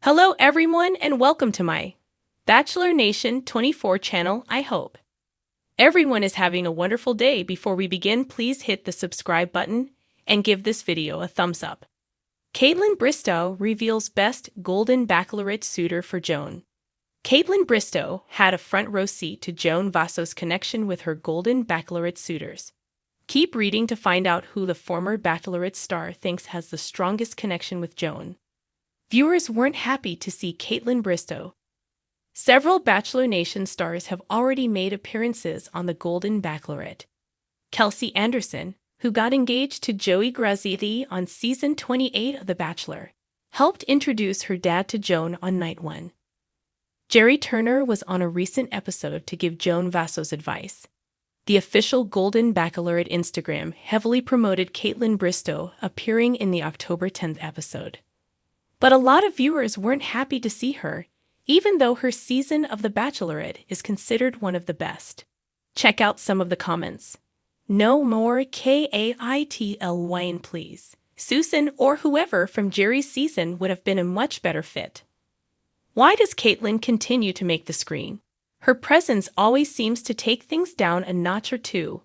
Hello everyone and welcome to my Bachelor Nation 24 channel. I hope everyone is having a wonderful day. Before we begin, please hit the subscribe button and give this video a thumbs up. Kaitlyn Bristowe reveals best Golden Bachelorette suitor for Joan. Kaitlyn Bristowe had a front row seat to Joan Vasso's connection with her Golden Bachelorette suitors. Keep reading to find out who the former Bachelorette star thinks has the strongest connection with Joan. Viewers weren't happy to see Kaitlyn Bristowe. Several Bachelor Nation stars have already made appearances on the Golden Bachelorette. Kelsey Anderson, who got engaged to Joey Graziati on season 28 of The Bachelor, helped introduce her dad to Joan on night 1. Jerry Turner was on a recent episode to give Joan Vasso's advice. The official Golden Bachelorette Instagram heavily promoted Kaitlyn Bristowe appearing in the October 10th episode. But a lot of viewers weren't happy to see her, even though her season of The Bachelorette is considered one of the best. Check out some of the comments. No more Kaitlyn, please. Susan or whoever from Jerry's season would have been a much better fit. Why does Kaitlyn continue to make the screen? Her presence always seems to take things down a notch or two.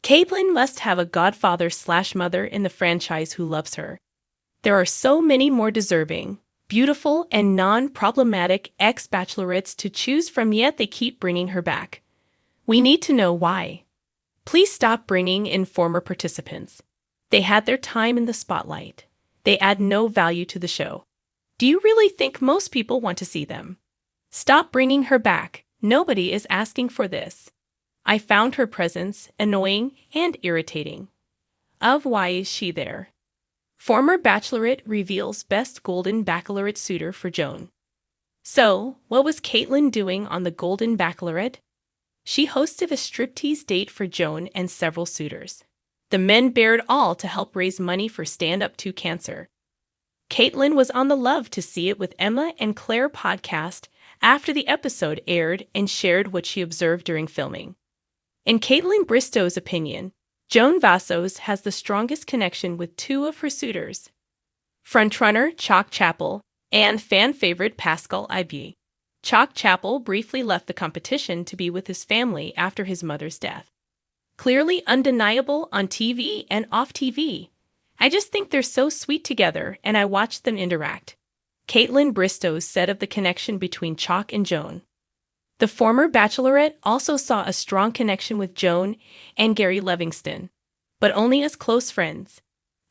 Kaitlyn must have a godfather/mother in the franchise who loves her. There are so many more deserving, beautiful, and non-problematic ex-bachelorettes to choose from, yet they keep bringing her back. We need to know why. Please stop bringing in former participants. They had their time in the spotlight. They add no value to the show. Do you really think most people want to see them? Stop bringing her back. Nobody is asking for this. I found her presence annoying and irritating. Why is she there? Former Bachelorette reveals best Golden Bachelorette suitor for Joan. So, what was Kaitlyn doing on the Golden Bachelorette? She hosted a striptease date for Joan and several suitors. The men bared all to help raise money for Stand Up to Cancer. Kaitlyn was on the Love to See It with Emma and Claire podcast after the episode aired and shared what she observed during filming. In Kaitlyn Bristowe's opinion, Joan Vassos has the strongest connection with two of her suitors, frontrunner Chalk Chapel and fan favorite Pascal Ibe. Chalk Chapel briefly left the competition to be with his family after his mother's death. Clearly undeniable on TV and off TV. I just think they're so sweet together and I watched them interact. Kaitlyn Bristowe said of the connection between Chalk and Joan. The former Bachelorette also saw a strong connection with Joan and Gary Livingston, but only as close friends.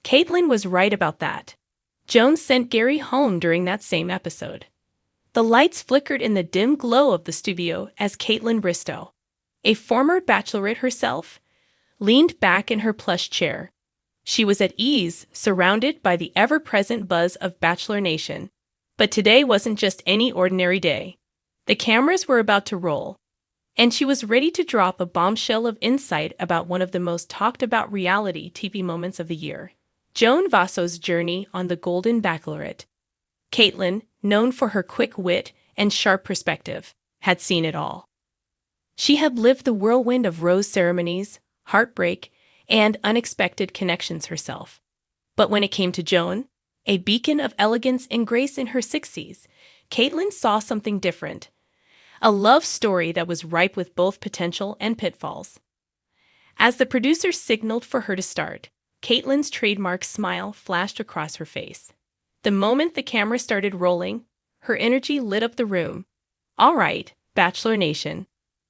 Kaitlyn was right about that. Joan sent Gary home during that same episode. The lights flickered in the dim glow of the studio as Kaitlyn Bristowe, a former Bachelorette herself, leaned back in her plush chair. She was at ease, surrounded by the ever-present buzz of Bachelor Nation. But today wasn't just any ordinary day. The cameras were about to roll, and she was ready to drop a bombshell of insight about one of the most talked-about reality TV moments of the year. Joan Vasso's journey on the Golden Bachelorette. Kaitlyn, known for her quick wit and sharp perspective, had seen it all. She had lived the whirlwind of rose ceremonies, heartbreak, and unexpected connections herself. But when it came to Joan, a beacon of elegance and grace in her 60s, Kaitlyn saw something different. A love story that was ripe with both potential and pitfalls. As the producer signaled for her to start, Kaitlyn's trademark smile flashed across her face. The moment the camera started rolling, her energy lit up the room. "All right, Bachelor Nation,"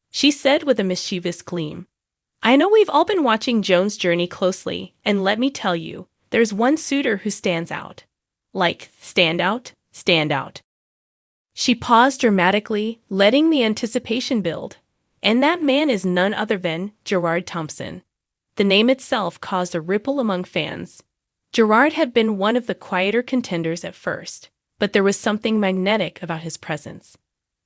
she said with a mischievous gleam. "I know we've all been watching Joan's journey closely, and let me tell you, there's one suitor who stands out. Like, stand out, stand out." She paused dramatically, letting the anticipation build. And that man is none other than Gerard Thompson. The name itself caused a ripple among fans. Gerard had been one of the quieter contenders at first, but there was something magnetic about his presence.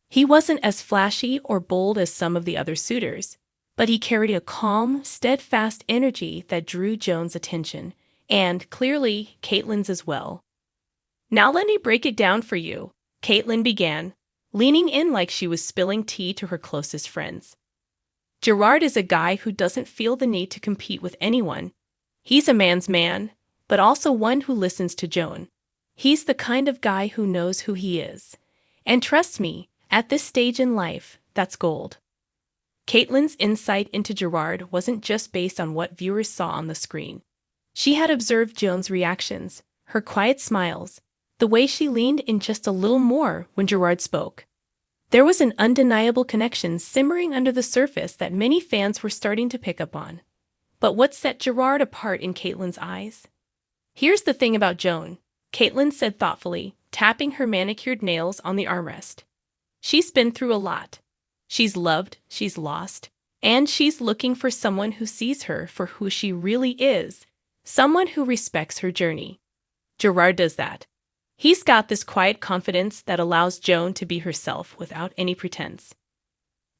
He wasn't as flashy or bold as some of the other suitors, but he carried a calm, steadfast energy that drew Joan's attention, and, clearly, Kaitlyn's as well. "Now let me break it down for you," Kaitlyn began, leaning in like she was spilling tea to her closest friends. "Gerard is a guy who doesn't feel the need to compete with anyone. He's a man's man, but also one who listens to Joan. He's the kind of guy who knows who he is. And trust me, at this stage in life, that's gold. Kaitlyn's insight into Gerard wasn't just based on what viewers saw on the screen. She had observed Joan's reactions, her quiet smiles, the way she leaned in just a little more when Gerard spoke. There was an undeniable connection simmering under the surface that many fans were starting to pick up on. But what set Gerard apart in Kaitlyn's eyes? Here's the thing about Joan, Kaitlyn said thoughtfully, tapping her manicured nails on the armrest. She's been through a lot. She's loved, she's lost, and she's looking for someone who sees her for who she really is, someone who respects her journey. Gerard does that. He's got this quiet confidence that allows Joan to be herself without any pretense.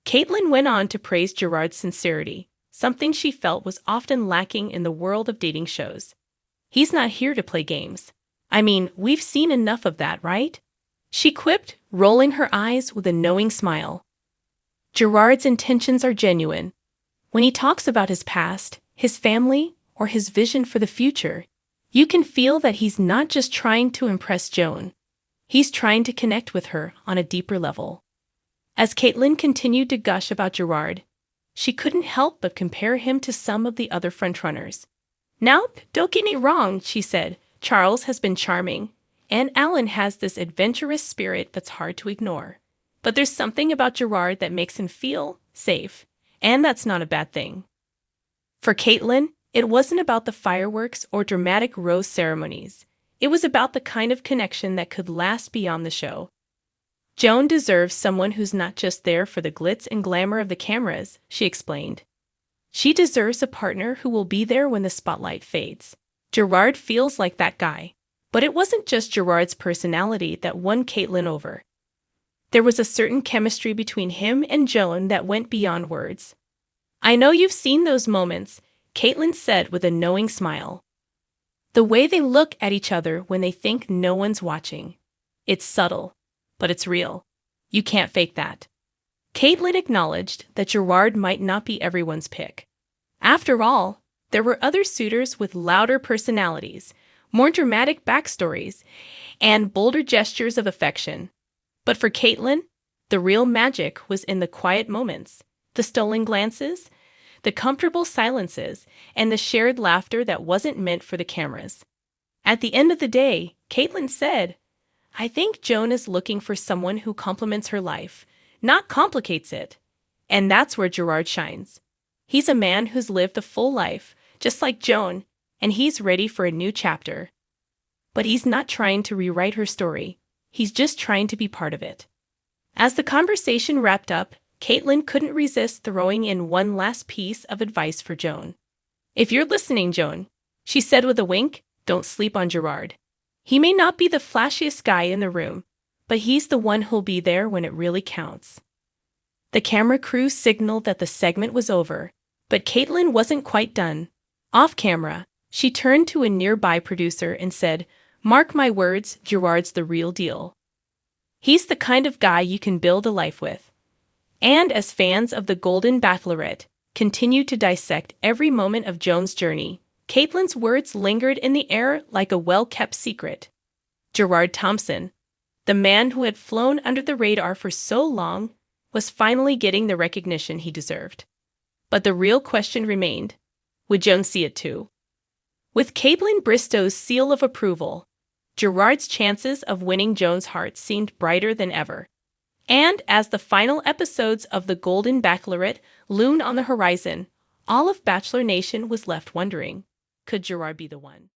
Kaitlyn went on to praise Gerard's sincerity, something she felt was often lacking in the world of dating shows. He's not here to play games. I mean, we've seen enough of that, right? She quipped, rolling her eyes with a knowing smile. Gerard's intentions are genuine. When he talks about his past, his family, or his vision for the future, you can feel that he's not just trying to impress Joan. He's trying to connect with her on a deeper level. As Kaitlyn continued to gush about Gerard, she couldn't help but compare him to some of the other frontrunners. Now, don't get me wrong, she said, Charles has been charming, and Alan has this adventurous spirit that's hard to ignore. But there's something about Gerard that makes him feel safe, and that's not a bad thing. For Kaitlyn, it wasn't about the fireworks or dramatic rose ceremonies. It was about the kind of connection that could last beyond the show. Joan deserves someone who's not just there for the glitz and glamour of the cameras, she explained. She deserves a partner who will be there when the spotlight fades. Gerard feels like that guy. But it wasn't just Gerard's personality that won Kaitlyn over. There was a certain chemistry between him and Joan that went beyond words. I know you've seen those moments, Kaitlyn said with a knowing smile. The way they look at each other when they think no one's watching. It's subtle, but it's real. You can't fake that. Kaitlyn acknowledged that Gerard might not be everyone's pick. After all, there were other suitors with louder personalities, more dramatic backstories, and bolder gestures of affection. But for Kaitlyn, the real magic was in the quiet moments, the stolen glances, the comfortable silences, and the shared laughter that wasn't meant for the cameras. At the end of the day, Kaitlyn said, I think Joan is looking for someone who complements her life, not complicates it. And that's where Gerard shines. He's a man who's lived a full life, just like Joan, and he's ready for a new chapter. But he's not trying to rewrite her story. He's just trying to be part of it. As the conversation wrapped up, Kaitlyn couldn't resist throwing in one last piece of advice for Joan. If you're listening, Joan, she said with a wink, don't sleep on Gerard. He may not be the flashiest guy in the room, but he's the one who'll be there when it really counts. The camera crew signaled that the segment was over, but Kaitlyn wasn't quite done. Off camera, she turned to a nearby producer and said, Mark my words, Gerard's the real deal. He's the kind of guy you can build a life with. And as fans of the Golden Bachelorette continued to dissect every moment of Joan's journey, Kaitlyn's words lingered in the air like a well-kept secret. Gerard Thompson, the man who had flown under the radar for so long, was finally getting the recognition he deserved. But the real question remained, would Joan see it too? With Kaitlyn Bristowe's seal of approval, Gerard's chances of winning Joan's heart seemed brighter than ever. And as the final episodes of the Golden Bachelorette loomed on the horizon, all of Bachelor Nation was left wondering, could Gerard be the one?